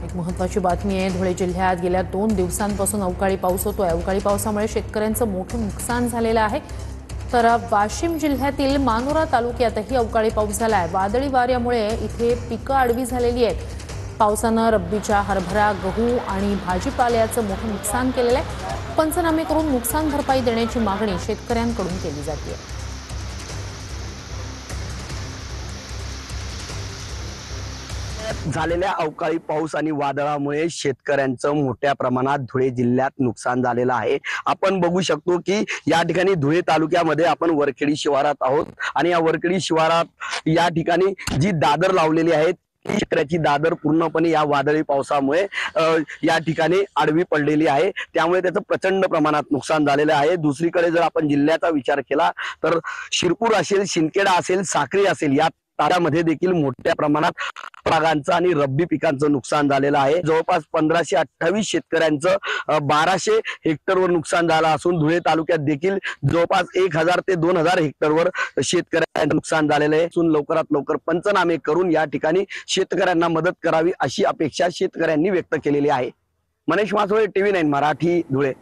एक महत्त्वाची बातमी आहे। धुळे जिल्ह्यात गेल्या 2 दिवसांपासून अवकाळी पाऊस होतोय। अवकाळी पावसामुळे शेतकऱ्यांचं मोठं नुकसान झालेलं आहे। तर वाशिम जिल्ह्यातील मानोरा तालुक्यातही अवकाळी पाऊस झालाय। वादळी वाऱ्यामुळे इथे पिकं आडवी झालेली आहेत। पावसानं रब्बीच्या हरभरा, गहू आणि भाजीपाल्याचं मोठं नुकसान केलेलं आहे। पंचनामे करून नुकसान भरपाई देण्याची मागणी शेतकऱ्यांकडून केली जाते। झालेल्या अवकाळी पाऊस आणि वादळामुळे शेतकऱ्यांचं मोठ्या प्रमाणात धुळे जिल्ह्यात नुकसान झालेलं आहे। आपण बघू शकतो की या ठिकाणी धुळे तालुक्यामध्ये आपण वरखेडी शिवारात आहोत आणि या वरखेडी शिवारात या ठिकाणी जी दादर लावलेली आहे शेतकऱ्याची दादर पूर्णपणे या वादळी पावसामुळे या ठिकाणी आडवी पडलेली आहे। त्यामुळे त्याचं प्रचंड प्रमाणात नुकसान झालेलं आहे। दुसरीकडे जर आपण जिल्ह्याचा विचार केला तर शिरपूर असेल, शिंदखेडा असेल, साक्री असेल या तालुक्यामध्ये देखील मोठ्या प्रमाणात बागांचं आणि रब्बी पिकांचं नुकसान झालेलं आहे। जवळपास 1528 शेतकऱ्यांचं 1200 हेक्टरवर नुकसान झालं असून धुळे तालुक्यात देखील जवळपास 1000 ते 2000 हेक्टरवर शेतकऱ्यांचं नुकसान झालेलं आहे। लवकरात लवकर पंचनामे करून या ठिकाणी शेतकऱ्यांना मदत करावी अशी अपेक्षा शेतकऱ्यांनी व्यक्त केलेली आहे। मनीष मासोळे, TV9 मराठी, धुळे।